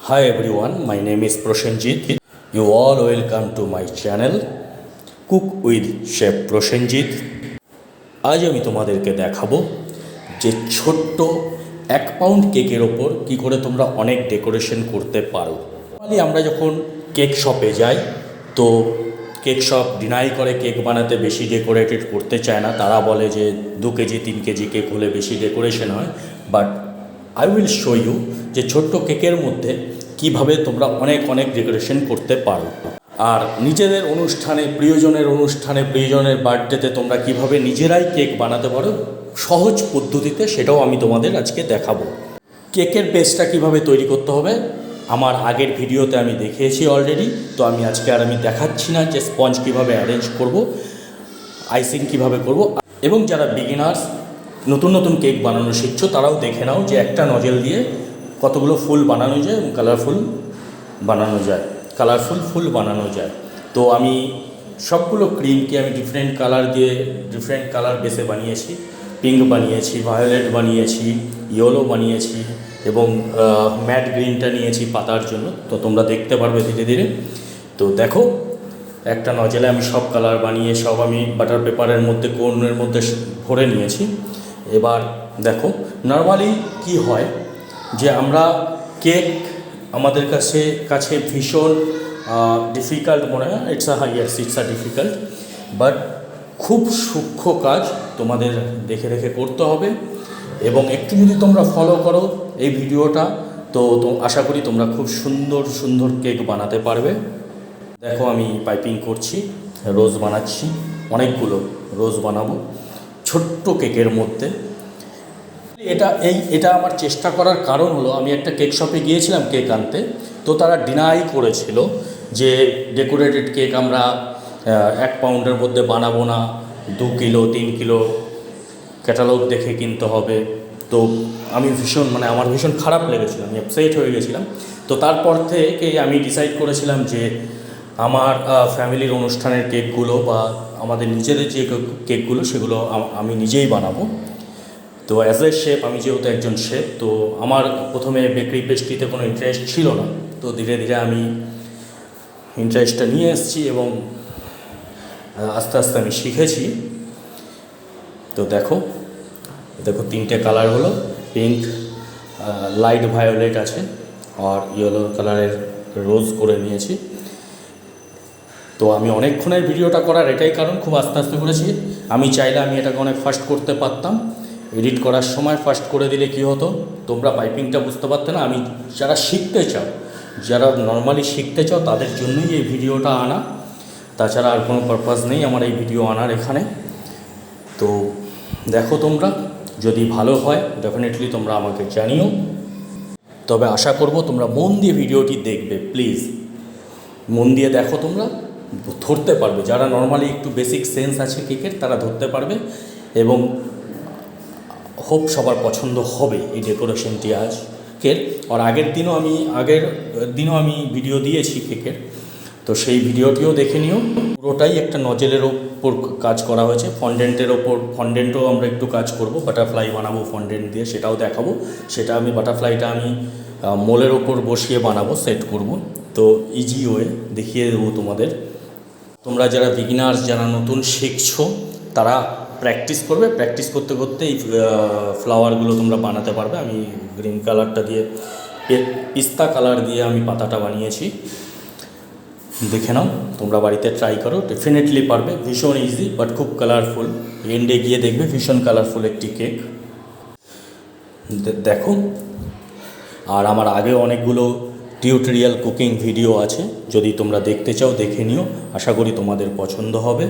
Hi everyone, my name is Prosenjit. You all welcome to my channel Cook with Chef Prosenjit. আজ আমি তোমাদেরকে দেখাবো যে ছোট্ট 1 পাউন্ড কেকের ওপর কী করে তোমরা অনেক ডেকোরেশন করতে পারো। আমরা যখন কেক শপে যাই তো কেক শপ ডিনাই করে কেক বানাতে বেশি ডেকোরেটেড করতে চায় না। তারা বলে যে 2 কেজি 3 কেজি কেক হলে বেশি ডেকোরেশন হয়। But I will show you যে ছোট্ট কেকের মধ্যে কিভাবে তোমরা অনেক ডেকোরেশন করতে পারো। আর নিজেদের অনুষ্ঠানে প্রিয়জনের বার্থডেতে তোমরা কিভাবে নিজেরাই কেক বানাতে পারো সহজ পদ্ধতিতে, সেটাও আমি তোমাদের আজকে দেখাবো। কেকের বেসটা কিভাবে তৈরি করতে হবে আমার আগের ভিডিওতে আমি দেখিয়েছি অলরেডি, তো আমি আজকে আর দেখাচ্ছি না যে স্পঞ্জ কিভাবে অ্যারেঞ্জ করব, আইসিং কিভাবে করব। এবং যারা বিগিনার্স নতুন কেক বানানো শিখছো তারাও দেখে নাও যে একটা নজেল দিয়ে কতগুলো ফুল বানানো যায় এবং কালারফুল ফুল বানানো যায়। তো আমি সবগুলো ক্রিমকে আমি ডিফারেন্ট কালার বেসে বানিয়েছি। পিঙ্ক বানিয়েছি, ভায়োলেট বানিয়েছি, ইয়েলো বানিয়েছি এবং ম্যাট গ্রিনটা নিয়েছি পাতার জন্য। তো তোমরা দেখতে পারবে ধীরে ধীরে। তো দেখো একটা নজেলে আমি সব কালার বানিয়ে সব আমি বাটার পেপারের মধ্যে কোনের মধ্যে ভরে নিয়েছি। এবার দেখো নর্মালি কি হয় যে আমরা কেক আমাদের কাছে ভীষণ ডিফিকাল্ট মনে হয়। ইটস আ ডিফিকাল্ট, বাট খুব সূক্ষ্ম কাজ, তোমাদের দেখে করতে হবে। এবং একটু যদি তোমরা ফলো করো এই ভিডিওটা তো আশা করি তোমরা খুব সুন্দর কেক বানাতে পারবে। দেখো আমি পাইপিং করছি, রোজ বানাচ্ছি, অনেকগুলো রোজ বানাবো ছোট্ট কেকের মধ্যে। এটা আমার চেষ্টা করার কারণ হলো আমি একটা কেক শপে গিয়েছিলাম কেক আনতে, তো তারা ডিনাই করেছিল যে ডেকোরেটেড কেক আমরা 1 পাউন্ডের মধ্যে বানাবো না, 2 কিলো 3 কিলো ক্যাটালগ দেখে কিনতে হবে। তো আমি আমার ভীষণ খারাপ লেগেছিল, আমি আপসেট হয়ে গেছিলাম। তো তারপর থেকে আমি ডিসাইড করেছিলাম যে আমার ফ্যামিলির অনুষ্ঠানের কেকগুলো বা আমাদের নিজেদের যে কেকগুলো সেগুলো আমি নিজেই বানাবো। তো অ্যাজ এ শেফ, আমি যেহেতু একজন শেফ, তো আমার প্রথমে বেকারি পেস্ট্রিতে কোনো ইন্টারেস্ট ছিল না। তো ধীরে ধীরে আমি ইন্টারেস্টটা নিয়ে এসেছি এবং আস্তে আমি শিখেছি। তো দেখো 3টে কালার হলো, পিঙ্ক, লাইট ভায়োলেট আছে আর ইয়েলো কালারের রোজ করে নিয়েছি। তো আমি অনেকক্ষণের ভিডিওটা করার এটাই কারণ, খুব আস্তে করেছি। আমি চাইলে আমি এটাকে অনেক ফাস্ট করতে পারতাম, এডিট করার সময় ফাস্ট করে দিলে কি হতো তোমরা পাইপিংটা বুঝতে পারতে না। আমি যারা নর্মালি শিখতে চাও তাদের জন্যই এই ভিডিওটা আনা, তাছাড়া আর কোনো পারপাস নেই আমার এই ভিডিও আনার এখানে। তো দেখো তোমরা যদি ভালো হয় ডেফিনেটলি তোমরা আমাকে জানিও। তবে আশা করব তোমরা মন দিয়ে ভিডিওটি দেখবে, প্লিজ মন দিয়ে দেখো, তোমরা ধরতে পারবে। যারা নর্মালি একটু বেসিক সেন্স আছে কেকের তারা ধরতে পারবে এবং হোপ সবার পছন্দ হবে এই ডেকোরেশনটি আজকের। আর আগের দিনও আমি ভিডিও দিয়েছি কেকের, তো সেই ভিডিওটিও দেখে নিও। পুরোটাই একটা নজেলের ওপর কাজ করা হয়েছে, ফন্ডেন্টও আমরা একটু কাজ করব, বাটারফ্লাই বানাবো ফন্ডেন্ট দিয়ে, সেটাও দেখাবো। বাটারফ্লাইটা আমি মোলের ওপর বসিয়ে বানাবো, সেট করব। তো ইজি ওয়ে দেখিয়ে দেবো তোমাদের। তোমরা যারা বিগিনার্স, যারা নতুন শিখছো তারা প্র্যাকটিস করতে এই ফ্লাওয়ারগুলো তোমরা বানাতে পারবে। আমি গ্রিন কালারটা দিয়ে পিস্তা কালার দিয়ে আমি পাতাটা বানিয়েছি, দেখে নাও। তোমরা বাড়িতে ট্রাই করো, ডেফিনেটলি পারবে। ভীষণ ইজি বাট খুব কালারফুল। এন্ডে গিয়ে দেখবে ভীষণ কালারফুল একটি কেক। দেখো আর আমার আগে অনেকগুলো টিউটোরিয়াল কুকিং ভিডিও আছে, যদি তোমরা দেখতে চাও দেখে নিও, আশা করি তোমাদের পছন্দ হবে।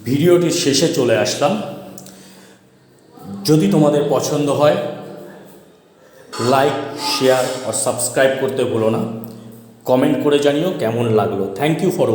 ভিডিওটির শেষে চলে আসলাম। যদি তোমাদের পছন্দ হয় লাইক, শেয়ার আর সাবস্ক্রাইব করতে ভুলো না। কমেন্ট করে জানিও কেমন লাগলো। Thank you for